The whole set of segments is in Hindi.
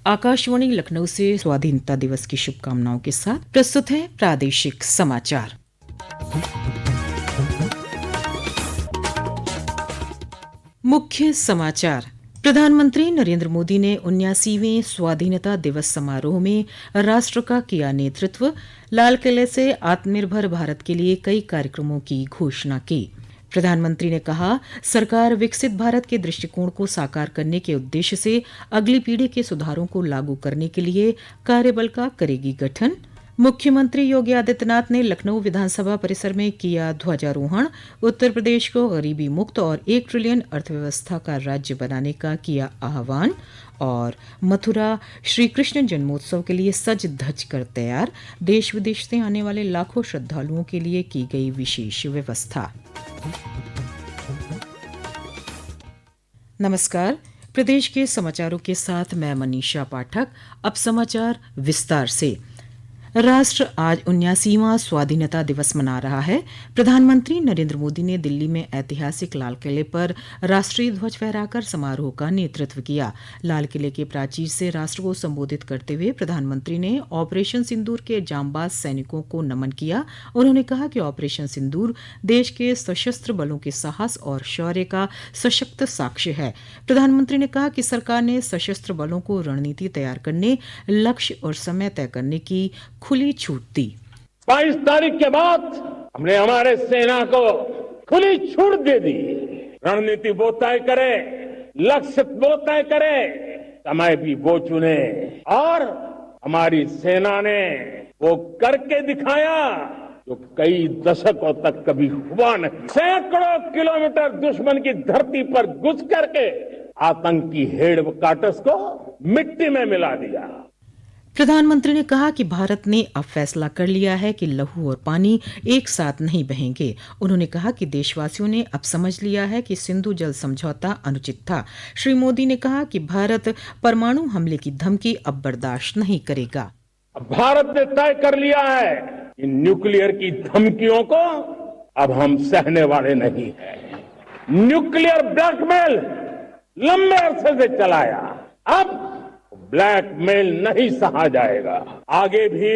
आकाशवाणी लखनऊ से स्वाधीनता दिवस की शुभकामनाओं के साथ प्रस्तुत है प्रादेशिक समाचार। मुख्य समाचार। प्रधानमंत्री नरेंद्र मोदी ने 79वें स्वाधीनता दिवस समारोह में राष्ट्र का किया नेतृत्व। लाल किले से आत्मनिर्भर भारत के लिए कई कार्यक्रमों की घोषणा की। प्रधानमंत्री ने कहा, सरकार विकसित भारत के दृष्टिकोण को साकार करने के उद्देश्य से अगली पीढ़ी के सुधारों को लागू करने के लिए कार्यबल का करेगी गठन। मुख्यमंत्री योगी आदित्यनाथ ने लखनऊ विधानसभा परिसर में किया ध्वजारोहण। उत्तर प्रदेश को गरीबी मुक्त और 1 ट्रिलियन अर्थव्यवस्था का राज्य बनाने का किया आह्वान। और मथुरा श्री कृष्ण जन्मोत्सव के लिए सज धज कर तैयार। देश विदेश से आने वाले लाखों श्रद्धालुओं के लिए की गई विशेष व्यवस्था। नमस्कार, प्रदेश के समाचारों के साथ मैं मनीषा पाठक। अब समाचार विस्तार से। राष्ट्र आज 79वां स्वाधीनता दिवस मना रहा है। प्रधानमंत्री नरेंद्र मोदी ने दिल्ली में ऐतिहासिक लाल किले पर राष्ट्रीय ध्वज फहराकर समारोह का नेतृत्व किया। लाल किले के प्राचीर से राष्ट्र को संबोधित करते हुए प्रधानमंत्री ने ऑपरेशन सिंदूर के जांबाज सैनिकों को नमन किया। उन्होंने कहा कि ऑपरेशन सिंदूर देश के सशस्त्र बलों के साहस और शौर्य का सशक्त साक्ष्य है। प्रधानमंत्री ने कहा कि सरकार ने सशस्त्र बलों को रणनीति तैयार करने, लक्ष्य और समय तय करने की खुली छूट दी। 22 तारीख के बाद हमने हमारे सेना को खुली छूट दे दी। रणनीति वो तय करे, लक्ष्य वो तय करे, समय भी वो चुने। और हमारी सेना ने वो करके दिखाया जो कई दशकों तक कभी हुआ नहीं। सैकड़ों किलोमीटर दुश्मन की धरती पर घुस करके आतंकी हेडक्वार्टर्स को मिट्टी में मिला दिया। प्रधानमंत्री ने कहा कि भारत ने अब फैसला कर लिया है कि लहू और पानी एक साथ नहीं बहेंगे। उन्होंने कहा कि देशवासियों ने अब समझ लिया है कि सिंधु जल समझौता अनुचित था। श्री मोदी ने कहा कि भारत परमाणु हमले की धमकी अब बर्दाश्त नहीं करेगा। भारत ने तय कर लिया है कि न्यूक्लियर की धमकियों को अब हम सहने वाले नहीं हैं। न्यूक्लियर ब्लैकमेल लंबे अरसे से चलाया, अब ब्लैकमेल नहीं सहा जाएगा। आगे भी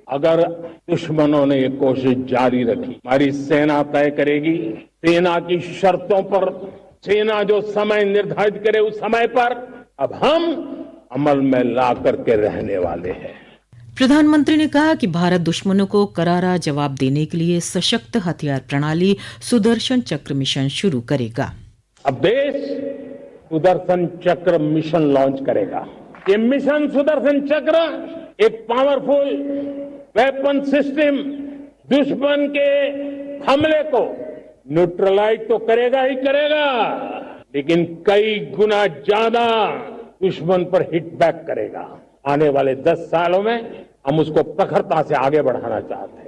अगर दुश्मनों ने ये कोशिश जारी रखी, हमारी सेना तय करेगी। सेना की शर्तों पर, सेना जो समय निर्धारित करे उस समय पर अब हम अमल में ला करके रहने वाले हैं। प्रधानमंत्री ने कहा कि भारत दुश्मनों को करारा जवाब देने के लिए सशक्त हथियार प्रणाली सुदर्शन चक्र मिशन शुरू करेगा। अब देश सुदर्शन चक्र मिशन लॉन्च करेगा। ये मिशन सुदर्शन चक्र एक पावरफुल वेपन सिस्टम दुश्मन के हमले को न्यूट्रलाइज तो करेगा ही करेगा, लेकिन कई गुना ज्यादा दुश्मन पर हिट बैक करेगा। आने वाले 10 सालों में हम उसको प्रखरता से आगे बढ़ाना चाहते हैं।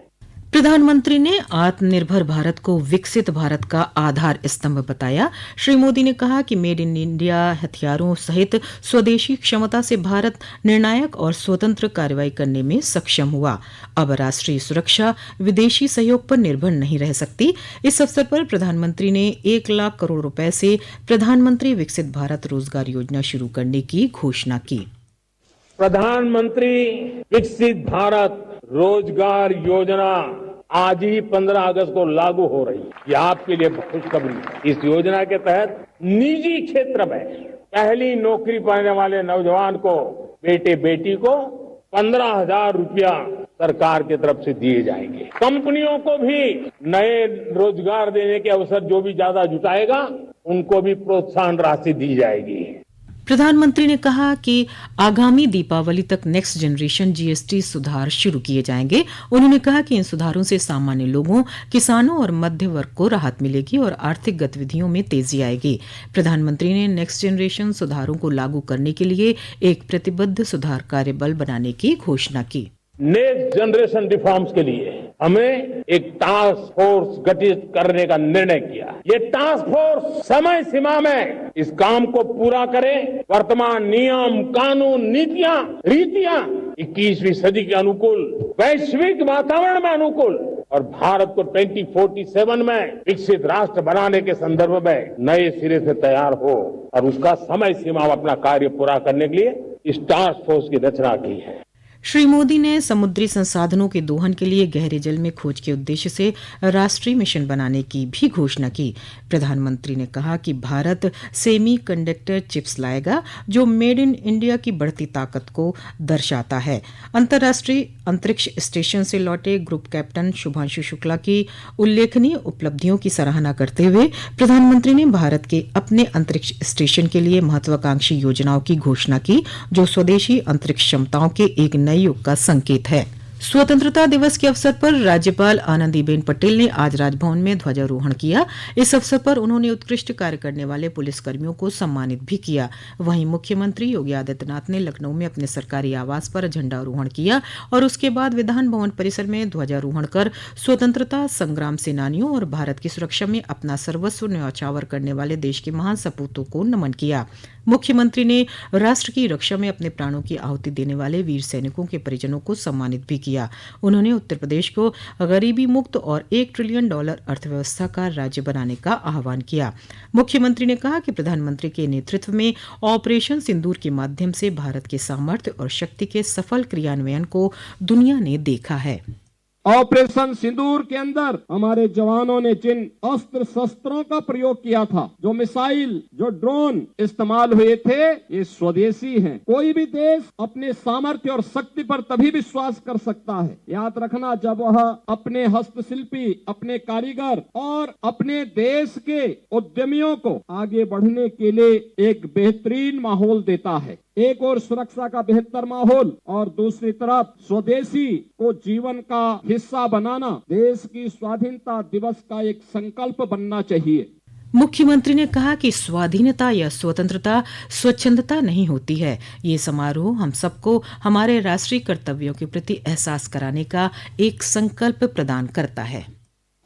प्रधानमंत्री ने आत्मनिर्भर भारत को विकसित भारत का आधार स्तंभ बताया। श्री मोदी ने कहा कि मेड इन इंडिया हथियारों सहित स्वदेशी क्षमता से भारत निर्णायक और स्वतंत्र कार्रवाई करने में सक्षम हुआ। अब राष्ट्रीय सुरक्षा विदेशी सहयोग पर निर्भर नहीं रह सकती। इस अवसर पर प्रधानमंत्री ने 1 लाख करोड़ रुपए से प्रधानमंत्री विकसित भारत रोजगार योजना शुरू करने की घोषणा की। प्रधानमंत्री विकसित भारत रोजगार योजना आज ही 15 अगस्त को लागू हो रही है। ये आपके लिए खुशखबरी है। इस योजना के तहत निजी क्षेत्र में पहली नौकरी पाने वाले नौजवान को, बेटे बेटी को 15,000 रुपया सरकार की तरफ से दिए जाएंगे। कंपनियों को भी नए रोजगार देने के अवसर जो भी ज्यादा जुटाएगा उनको भी प्रोत्साहन राशि दी जाएगी। प्रधानमंत्री ने कहा कि आगामी दीपावली तक नेक्स्ट जनरेशन जीएसटी सुधार शुरू किए जाएंगे। उन्होंने कहा कि इन सुधारों से सामान्य लोगों, किसानों और मध्य वर्ग को राहत मिलेगी और आर्थिक गतिविधियों में तेजी आएगी। प्रधानमंत्री ने नेक्स्ट जनरेशन सुधारों को लागू करने के लिए एक प्रतिबद्ध सुधार कार्यबल बनाने की घोषणा की। नेक्स्ट जनरेशन रिफॉर्म्स के लिए हमें एक टास्क फोर्स गठित करने का निर्णय किया। ये टास्क फोर्स समय सीमा में इस काम को पूरा करे। वर्तमान नियम, कानून, नीतियां, रीतियां 21वीं सदी के अनुकूल, वैश्विक वातावरण में अनुकूल और भारत को 2047 में विकसित राष्ट्र बनाने के संदर्भ में नए सिरे से तैयार हो और उसका समय सीमा में अपना कार्य पूरा करने के लिए इस टास्क फोर्स की रचना की है। श्री मोदी ने समुद्री संसाधनों के दोहन के लिए गहरे जल में खोज के उद्देश्य से राष्ट्रीय मिशन बनाने की भी घोषणा की। प्रधानमंत्री ने कहा कि भारत सेमी कंडक्टर चिप्स लाएगा, जो मेड इन इंडिया की बढ़ती ताकत को दर्शाता है। अंतर्राष्ट्रीय अंतरिक्ष स्टेशन से लौटे ग्रुप कैप्टन शुभांशु शुक्ला की उल्लेखनीय उपलब्धियों की सराहना करते हुए प्रधानमंत्री ने भारत के अपने अंतरिक्ष स्टेशन के लिए महत्वाकांक्षी योजनाओं की घोषणा की, जो स्वदेशी अंतरिक्ष क्षमताओं के एक नए युग का संकेत है। स्वतंत्रता दिवस के अवसर पर राज्यपाल आनंदीबेन पटेल ने आज राजभवन में ध्वजारोहण किया। इस अवसर पर उन्होंने उत्कृष्ट कार्य करने वाले पुलिसकर्मियों को सम्मानित भी किया। वहीं मुख्यमंत्री योगी आदित्यनाथ ने लखनऊ में अपने सरकारी आवास पर झंडारोहण किया और उसके बाद विधान भवन परिसर में ध्वजारोहण कर स्वतंत्रता संग्राम सेनानियों और भारत की सुरक्षा में अपना सर्वस्व न्यौछावर करने वाले देश के महान सपूतों को नमन किया। मुख्यमंत्री ने राष्ट्र की रक्षा में अपने प्राणों की आहुति देने वाले वीर सैनिकों के परिजनों को सम्मानित भी किया। उन्होंने उत्तर प्रदेश को गरीबी मुक्त और $1 ट्रिलियन अर्थव्यवस्था का राज्य बनाने का आह्वान किया। मुख्यमंत्री ने कहा कि प्रधानमंत्री के नेतृत्व में ऑपरेशन सिंदूर के माध्यम से भारत के सामर्थ्य और शक्ति के सफल क्रियान्वयन को दुनिया ने देखा है। ऑपरेशन सिंदूर के अंदर हमारे जवानों ने जिन अस्त्र शस्त्रों का प्रयोग किया था, जो मिसाइल, जो ड्रोन इस्तेमाल हुए थे, ये स्वदेशी हैं। कोई भी देश अपने सामर्थ्य और शक्ति पर तभी विश्वास कर सकता है, याद रखना, जब वह अपने हस्तशिल्पी, अपने कारीगर और अपने देश के उद्यमियों को आगे बढ़ने के लिए एक बेहतरीन माहौल देता है। एक और सुरक्षा का बेहतर माहौल और दूसरी तरफ स्वदेशी को जीवन का हिस्सा बनाना देश की स्वाधीनता दिवस का एक संकल्प बनना चाहिए। मुख्यमंत्री ने कहा कि स्वाधीनता या स्वतंत्रता स्वच्छंदता नहीं होती है। ये समारोह हम सबको हमारे राष्ट्रीय कर्तव्यों के प्रति एहसास कराने का एक संकल्प प्रदान करता है।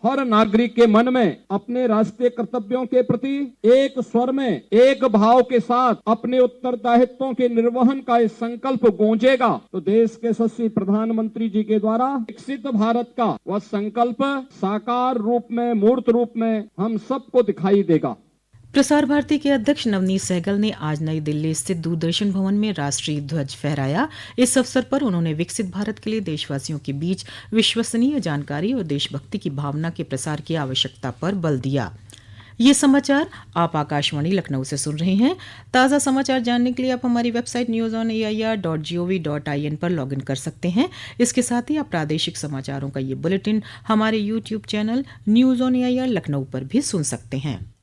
हर नागरिक के मन में अपने राष्ट्रीय कर्तव्यों के प्रति एक स्वर में, एक भाव के साथ अपने उत्तरदायित्वों के निर्वहन का एक संकल्प गूंजेगा तो देश के यशस्वी प्रधानमंत्री जी के द्वारा विकसित भारत का वह संकल्प साकार रूप में, मूर्त रूप में हम सबको दिखाई देगा। प्रसार भारती के अध्यक्ष नवनीत सहगल ने आज नई दिल्ली स्थित दूरदर्शन भवन में राष्ट्रीय ध्वज फहराया। इस अवसर पर उन्होंने विकसित भारत के लिए देशवासियों के बीच विश्वसनीय जानकारी और देशभक्ति की भावना के प्रसार की आवश्यकता पर बल दिया। ये समाचार आप आकाशवाणी लखनऊ से सुन रहे हैं। ताज़ा समाचार जानने के लिए आप हमारी वेबसाइट newsonair.gov.in पर लॉगिन कर सकते हैं। इसके साथ ही आप प्रादेशिक समाचारों का ये बुलेटिन हमारे YouTube channel news on AIR Lucknow पर भी सुन सकते हैं।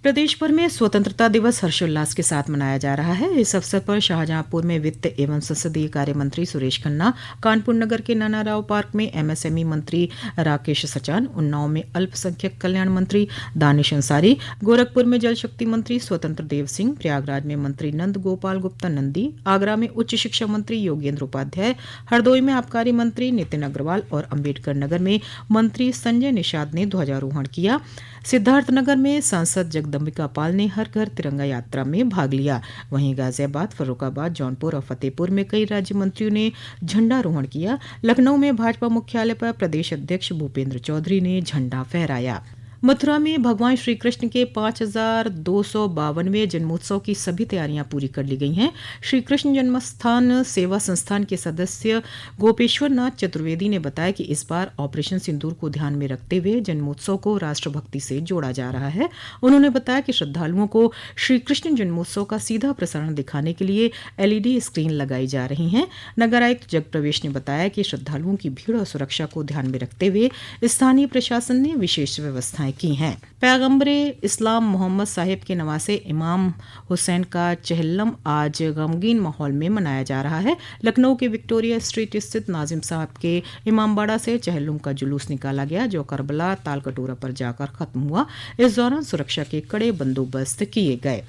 प्रदेश भर में स्वतंत्रता दिवस हर्षोल्लास के साथ मनाया जा रहा है। इस अवसर पर शाहजहांपुर में वित्त एवं संसदीय कार्य मंत्री सुरेश खन्ना, कानपुर नगर के नाना राव पार्क में एमएसएमई मंत्री राकेश सचान, उन्नाव में अल्पसंख्यक कल्याण मंत्री दानिश अंसारी, गोरखपुर में जल शक्ति मंत्री स्वतंत्र देव सिंह, प्रयागराज में मंत्री नंद गोपाल गुप्ता नंदी, आगरा में उच्च शिक्षा मंत्री योगेंद्र उपाध्याय, हरदोई में आबकारी मंत्री नितिन अग्रवाल और अम्बेडकर नगर में मंत्री संजय निषाद ने ध्वजारोहण किया। सिद्धार्थनगर में सांसद जगदम्बिका पाल ने हर घर तिरंगा यात्रा में भाग लिया। वहीं गाजियाबाद, फर्रुखाबाद, जौनपुर और फतेहपुर में कई राज्य मंत्रियों ने झंडारोहण किया। लखनऊ में भाजपा मुख्यालय पर प्रदेश अध्यक्ष भूपेंद्र चौधरी ने झंडा फहराया। मथुरा में भगवान श्री कृष्ण के 5252वें जन्मोत्सव की सभी तैयारियां पूरी कर ली गई हैं। श्री कृष्ण जन्मस्थान सेवा संस्थान के सदस्य गोपेश्वर नाथ चतुर्वेदी ने बताया कि इस बार ऑपरेशन सिंदूर को ध्यान में रखते हुए जन्मोत्सव को राष्ट्रभक्ति से जोड़ा जा रहा है। उन्होंने बताया कि श्रद्धालुओं को श्री कृष्ण जन्मोत्सव का सीधा प्रसारण दिखाने के लिए एलईडी स्क्रीन लगाई जा रही हैं। नगर आयुक्त जगप्रवेश ने बताया कि श्रद्धालुओं की भीड़ और सुरक्षा को ध्यान में रखते हुए स्थानीय प्रशासन ने विशेष व्यवस्थाएं की हैं। पैगम्बरे इस्लाम मोहम्मद साहिब के नवासे इमाम हुसैन का चहल्लम आज गमगीन माहौल में मनाया जा रहा है। लखनऊ के विक्टोरिया स्ट्रीट स्थित नाजिम साहब के इमामबाड़ा से चहल्लुम का जुलूस निकाला गया, जो करबला तालकटोरा पर जाकर खत्म हुआ। इस दौरान सुरक्षा के कड़े बंदोबस्त किए गए।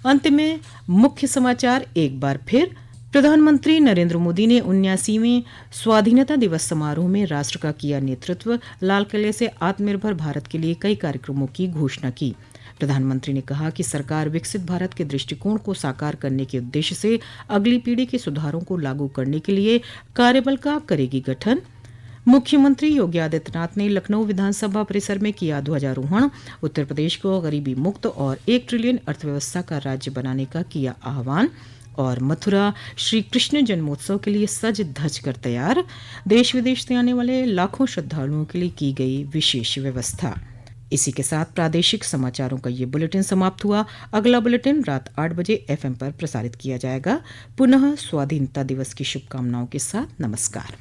अंत में मुख्य समाचार एक बार फिर। प्रधानमंत्री नरेंद्र मोदी ने 79वें स्वाधीनता दिवस समारोह में राष्ट्र का किया नेतृत्व। लाल किले से आत्मनिर्भर भारत के लिए कई कार्यक्रमों की घोषणा की। प्रधानमंत्री ने कहा कि सरकार विकसित भारत के दृष्टिकोण को साकार करने के उद्देश्य से अगली पीढ़ी के सुधारों को लागू करने के लिए कार्यबल का करेगी गठन। मुख्यमंत्री योगी आदित्यनाथ ने लखनऊ विधानसभा परिसर में किया ध्वजारोहण। उत्तर प्रदेश को गरीबी मुक्त और $1 ट्रिलियन अर्थव्यवस्था का राज्य बनाने का किया आह्वान। और मथुरा श्री कृष्ण जन्मोत्सव के लिए सज धज कर तैयार, देश विदेश से आने वाले लाखों श्रद्धालुओं के लिए की गई विशेष व्यवस्था। इसी के साथ प्रादेशिक समाचारों का ये बुलेटिन समाप्त हुआ। अगला बुलेटिन रात 8 बजे FM पर प्रसारित किया जाएगा। पुनः स्वाधीनता दिवस की शुभकामनाओं के साथ नमस्कार।